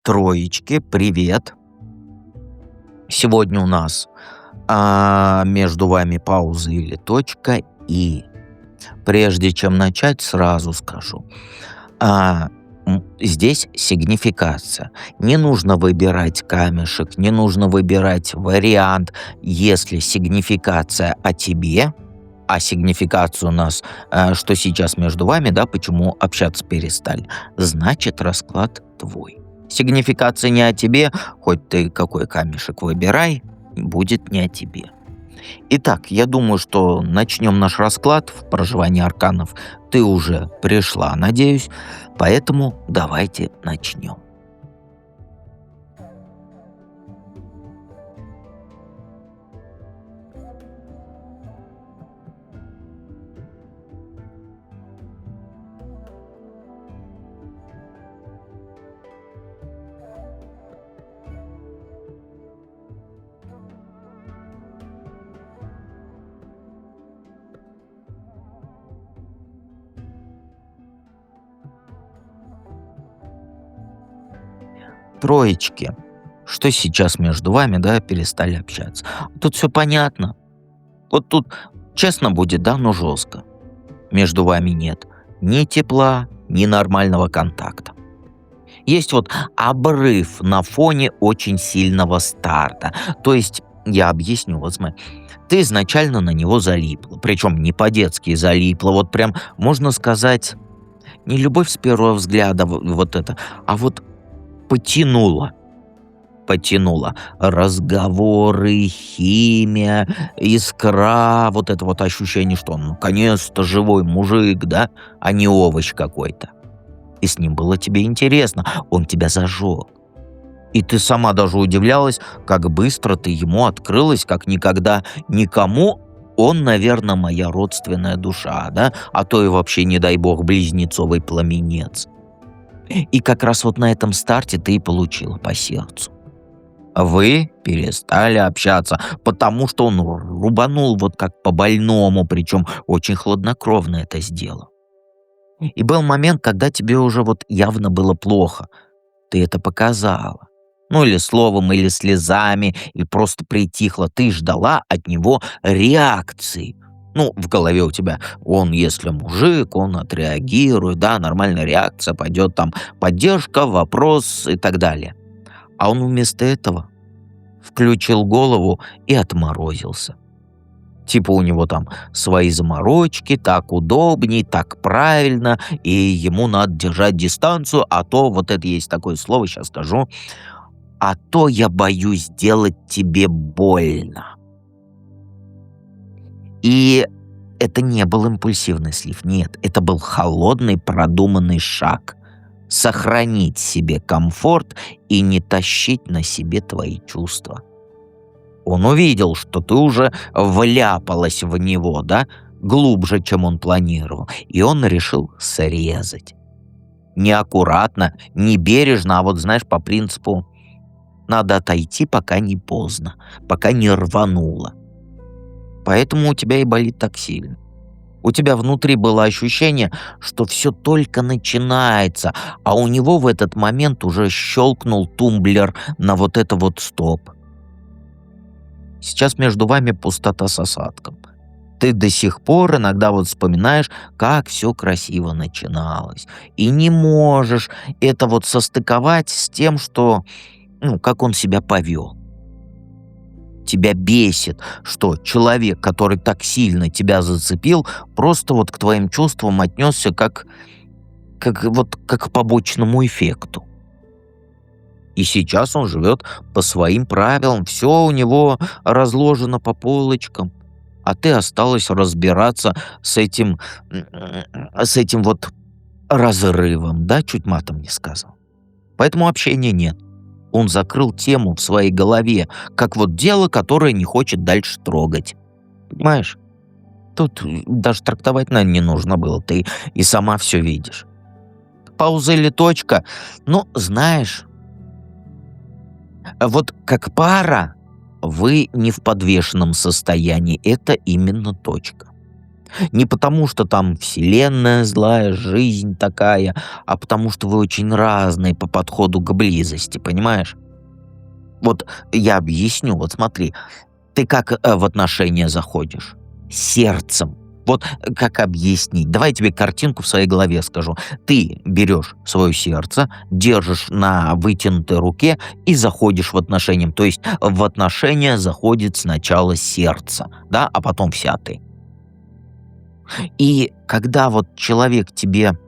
Троечки, привет. Сегодня у нас между вами пауза или точка. И прежде чем начать, сразу скажу. а, Здесь сигнификация. Не нужно выбирать камешек, не нужно выбирать вариант. Если сигнификация о тебе, а сигнификация у нас, что сейчас между вами, да, почему общаться перестали, значит расклад твой. Сигнификация не о тебе, хоть ты какой камешек выбирай, будет не о тебе. Итак, я думаю, что начнем наш расклад в проживании арканов. Ты уже пришла, надеюсь, поэтому давайте начнем. Троечки. Что сейчас между вами, да, перестали общаться? Тут все понятно. Вот тут честно будет, да, но жестко. Между вами нет ни тепла, ни нормального контакта. Есть вот обрыв на фоне очень сильного старта. То есть, я объясню, вот смотри, ты изначально на него залипла, причем не по-детски залипла, вот прям, можно сказать, не любовь с первого взгляда, вот это, а вот потянула. Потянула. Разговоры, химия, искра, вот это вот ощущение, что он наконец-то живой мужик, да, а не овощ какой-то. И с ним было тебе интересно, он тебя зажег. И ты сама даже удивлялась, как быстро ты ему открылась, как никогда никому. Он, наверное, моя родственная душа, да, а то и вообще, не дай бог, близнецовый пламенец. И как раз вот на этом старте ты и получила по сердцу. Вы перестали общаться, потому что он рубанул вот как по больному, причем очень хладнокровно это сделал. И был момент, когда тебе уже вот явно было плохо. Ты это показала. Ну или словом, или слезами, и просто притихла. Ты ждала от него реакции. Ну, в голове у тебя, он, если мужик, он отреагирует, да, нормальная реакция, пойдет там поддержка, вопрос и так далее. А он вместо этого включил голову и отморозился. Типа у него там свои заморочки, так удобней, так правильно, и ему надо держать дистанцию, а то, вот это есть такое слово, сейчас скажу, а то я боюсь сделать тебе больно. И это не был импульсивный слив, нет, это был холодный, продуманный шаг. Сохранить себе комфорт и не тащить на себе твои чувства. Он увидел, что ты уже вляпалась в него, да, глубже, чем он планировал, и он решил срезать. Неаккуратно, не бережно, а вот, знаешь, по принципу надо отойти, пока не поздно, пока не рвануло. Поэтому у тебя и болит так сильно. У тебя внутри было ощущение, что все только начинается, а у него в этот момент уже щелкнул тумблер на вот это вот стоп. Сейчас между вами пустота с осадком. Ты до сих пор иногда вот вспоминаешь, как все красиво начиналось. И не можешь это вот состыковать с тем, что, ну, как он себя повел. Тебя бесит, что человек, который так сильно тебя зацепил, просто вот к твоим чувствам отнесся как к побочному эффекту. И сейчас он живет по своим правилам, все у него разложено по полочкам, а ты осталась разбираться с этим вот разрывом, да, чуть матом не сказал. Поэтому общения нет. Он закрыл тему в своей голове, как вот дело, которое не хочет дальше трогать. Понимаешь? Тут даже трактовать, наверное, не нужно было, ты и сама все видишь. Пауза или точка? Ну, знаешь, вот как пара вы не в подвешенном состоянии, это именно точка. Не потому, что там вселенная злая, жизнь такая, а потому что вы очень разные по подходу к близости, понимаешь? Вот я объясню, вот смотри, ты как в отношения заходишь? Сердцем. Вот как объяснить? Давай я тебе картинку в своей голове скажу. Ты берешь свое сердце, держишь на вытянутой руке и заходишь в отношения. То есть в отношения заходит сначала сердце, да, а потом вся ты. И когда вот человек тебе,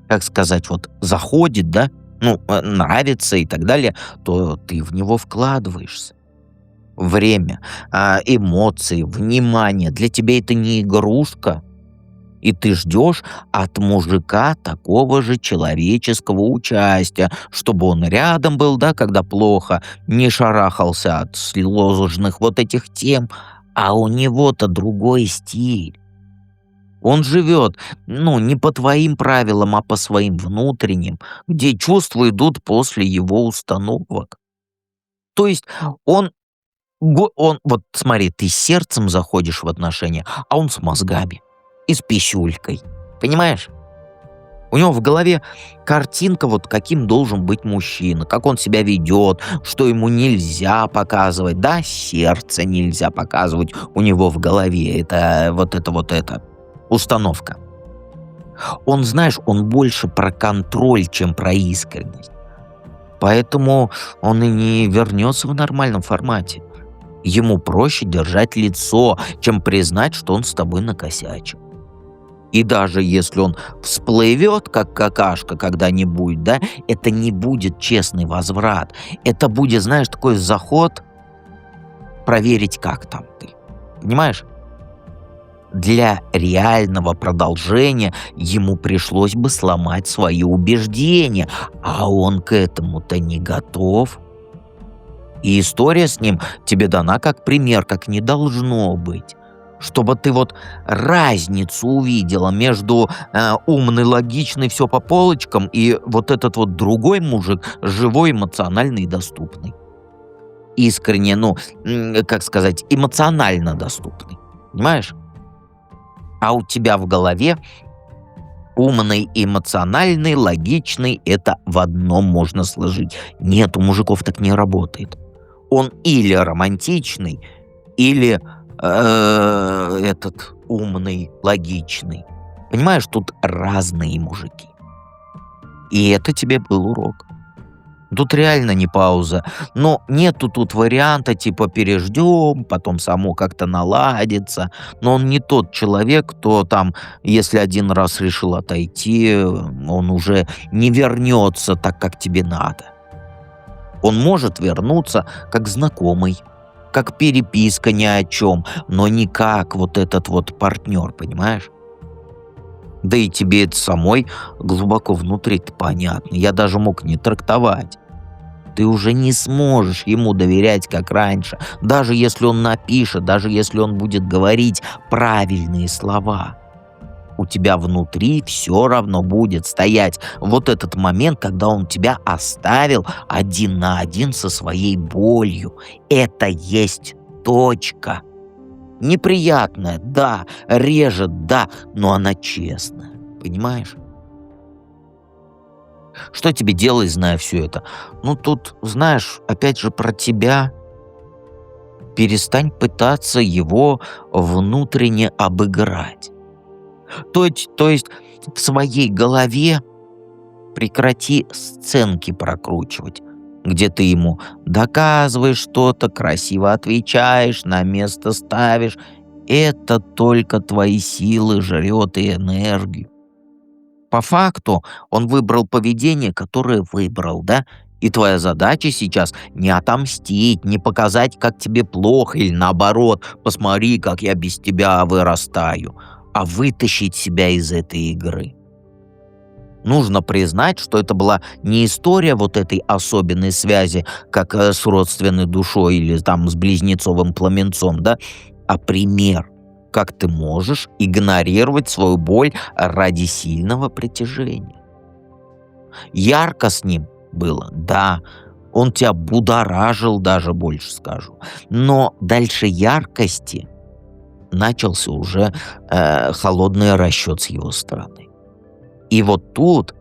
как сказать, вот заходит, да, ну, нравится и так далее, то ты в него вкладываешься. Время, эмоции, внимание. Для тебя это не игрушка, и ты ждешь от мужика такого же человеческого участия, чтобы он рядом был, да, когда плохо, не шарахался от сложных вот этих тем, а у него-то другой стиль. Он живет, ну, не по твоим правилам, а по своим внутренним, где чувства идут после его установок. То есть он, он вот смотри, ты сердцем заходишь в отношения, а он с мозгами и с писюлькой. Понимаешь? У него в голове картинка, вот каким должен быть мужчина, как он себя ведет, что ему нельзя показывать, да, сердце нельзя показывать у него в голове. Это установка. Он, знаешь, он больше про контроль, чем про искренность. Поэтому он и не вернется в нормальном формате. Ему проще держать лицо, чем признать, что он с тобой накосячил. И даже если он всплывет, как какашка когда-нибудь, да, это не будет честный возврат. Это будет, знаешь, такой заход проверить, как там ты. Понимаешь? Для реального продолжения ему пришлось бы сломать свои убеждения, а он к этому-то не готов. И история с ним тебе дана как пример, как не должно быть. Чтобы ты вот разницу увидела между умный, логичный, все по полочкам, и вот этот вот другой мужик, живой, эмоциональный и доступный. Искренне, ну, как сказать, эмоционально доступный. Понимаешь? А у тебя в голове умный, эмоциональный, логичный — это в одном можно сложить. Нет, у мужиков так не работает. Он или романтичный, или этот умный, логичный. Понимаешь, тут разные мужики. И это тебе был урок. Тут реально не пауза. Но нету тут варианта типа переждем, потом само как-то наладится. Но он не тот человек, кто там, если один раз решил отойти, он уже не вернется так, как тебе надо. Он может вернуться как знакомый, как переписка ни о чем, но не как вот этот вот партнер, понимаешь? Да и тебе это самой глубоко внутри понятно. Я даже мог не трактовать. Ты уже не сможешь ему доверять, как раньше, даже если он напишет, даже если он будет говорить правильные слова. У тебя внутри все равно будет стоять вот этот момент, когда он тебя оставил один на один со своей болью. Это есть точка. Неприятная, да, режет, да, но она честная. Понимаешь? Что тебе делать, зная все это? Ну, тут, знаешь, опять же про тебя. Перестань пытаться его внутренне обыграть. То есть в своей голове прекрати сценки прокручивать, где ты ему доказываешь что-то, красиво отвечаешь, на место ставишь. Это только твои силы жрет и энергию. По факту он выбрал поведение, которое выбрал, да? И твоя задача сейчас не отомстить, не показать, как тебе плохо, или наоборот, посмотри, как я без тебя вырастаю, а вытащить себя из этой игры. Нужно признать, что это была не история вот этой особенной связи, как с родственной душой или там с близнецовым пламенцом, да, а пример, как ты можешь игнорировать свою боль ради сильного притяжения. Ярко с ним было, да, он тебя будоражил, даже больше скажу. Но дальше яркости начался уже холодный расчет с его стороны. И вот тут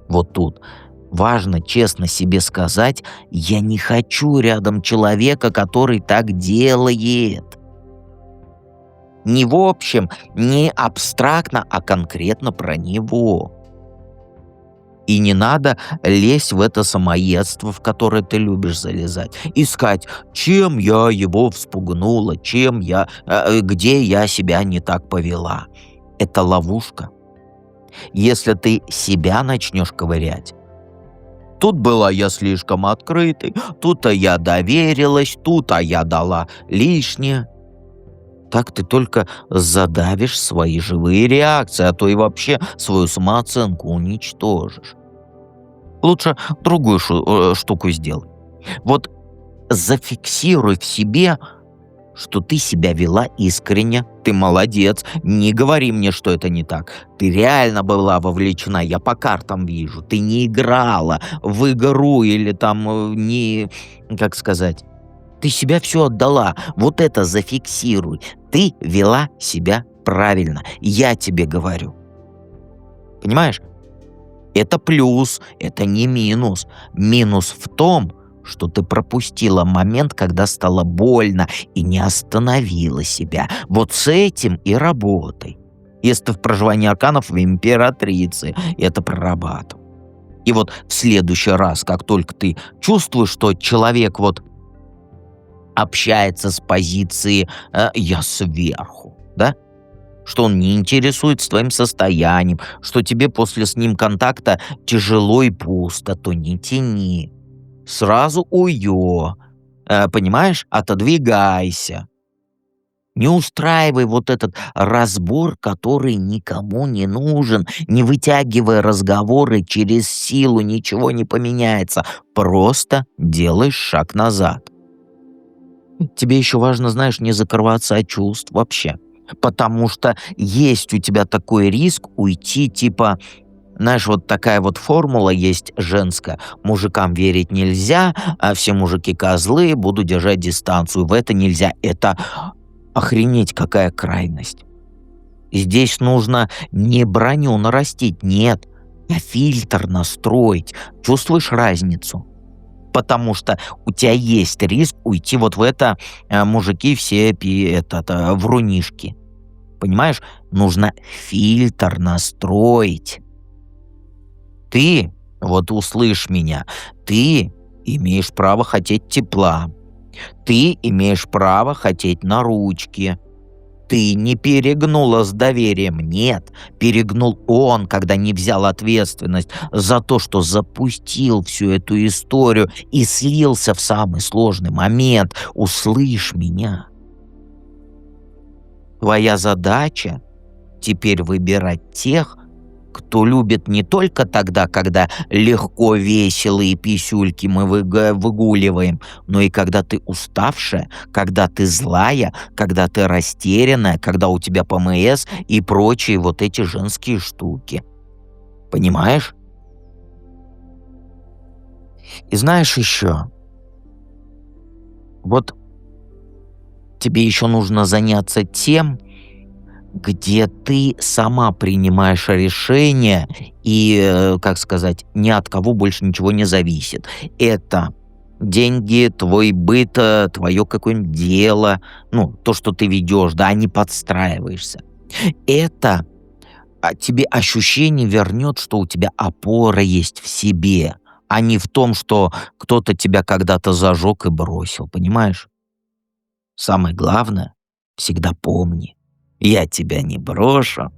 важно честно себе сказать: я не хочу рядом человека, который так делает. Не в общем, не абстрактно, а конкретно про него. И не надо лезть в это самоедство, в которое ты любишь залезать. Искать, чем я его вспугнула, где я себя не так повела. Это ловушка. Если ты себя начнешь ковырять, тут была я слишком открытой, тут-то я доверилась, тут-то я дала лишнее. Так ты только задавишь свои живые реакции, а то и вообще свою самооценку уничтожишь. Лучше другую штуку сделай. Вот зафиксируй в себе, что ты себя вела искренне, ты молодец, не говори мне, что это не так. Ты реально была вовлечена, я по картам вижу. Ты не играла в игру или там не, как сказать, ты себя все отдала. Вот это зафиксируй. Ты вела себя правильно, я тебе говорю. Понимаешь? Это плюс, это не минус. Минус в том, что ты пропустила момент, когда стало больно, и не остановила себя. Вот с этим и работай. Если ты в проживании арканов в императрице, это прорабатывай. И вот в следующий раз, как только ты чувствуешь, что человек вот общается с позиции «я сверху», да? Что он не интересуется твоим состоянием, что тебе после с ним контакта тяжело и пусто, то не тяни. Сразу уйо. Понимаешь? Отодвигайся. Не устраивай вот этот разбор, который никому не нужен. Не вытягивай разговоры через силу, ничего не поменяется. Просто делаешь шаг назад. Тебе еще важно, знаешь, не закрываться от чувств вообще. Потому что есть у тебя такой риск уйти, типа, знаешь, вот такая вот формула есть женская. Мужикам верить нельзя, а все мужики козлы, буду держать дистанцию. В это нельзя. Это охренеть какая крайность. Здесь нужно не броню нарастить, нет, а фильтр настроить. Чувствуешь разницу? Потому что у тебя есть риск уйти вот в это, мужики все врунишки. Понимаешь? Нужно фильтр настроить. Ты, вот услышь меня, ты имеешь право хотеть тепла. Ты имеешь право хотеть на ручки. Ты не перегнула с доверием, нет. Перегнул он, когда не взял ответственность за то, что запустил всю эту историю и слился в самый сложный момент. Услышь меня. Твоя задача теперь выбирать тех, кто любит не только тогда, когда легко, весело и писюльки мы выгуливаем, но и когда ты уставшая, когда ты злая, когда ты растерянная, когда у тебя ПМС и прочие вот эти женские штуки. Понимаешь? И знаешь еще, вот тебе еще нужно заняться тем, где ты сама принимаешь решения и, как сказать, ни от кого больше ничего не зависит. Это деньги, твой быт, твое какое-нибудь дело, ну, то, что ты ведешь, да, не подстраиваешься. Это тебе ощущение вернет, что у тебя опора есть в себе, а не в том, что кто-то тебя когда-то зажег и бросил, понимаешь? Самое главное, всегда помни, я тебя не брошу,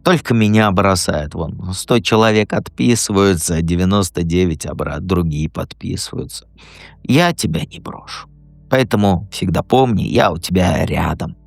только меня бросают. Вон, 100 человек отписываются, 99 другие подписываются. Я тебя не брошу. Поэтому всегда помни, я у тебя рядом.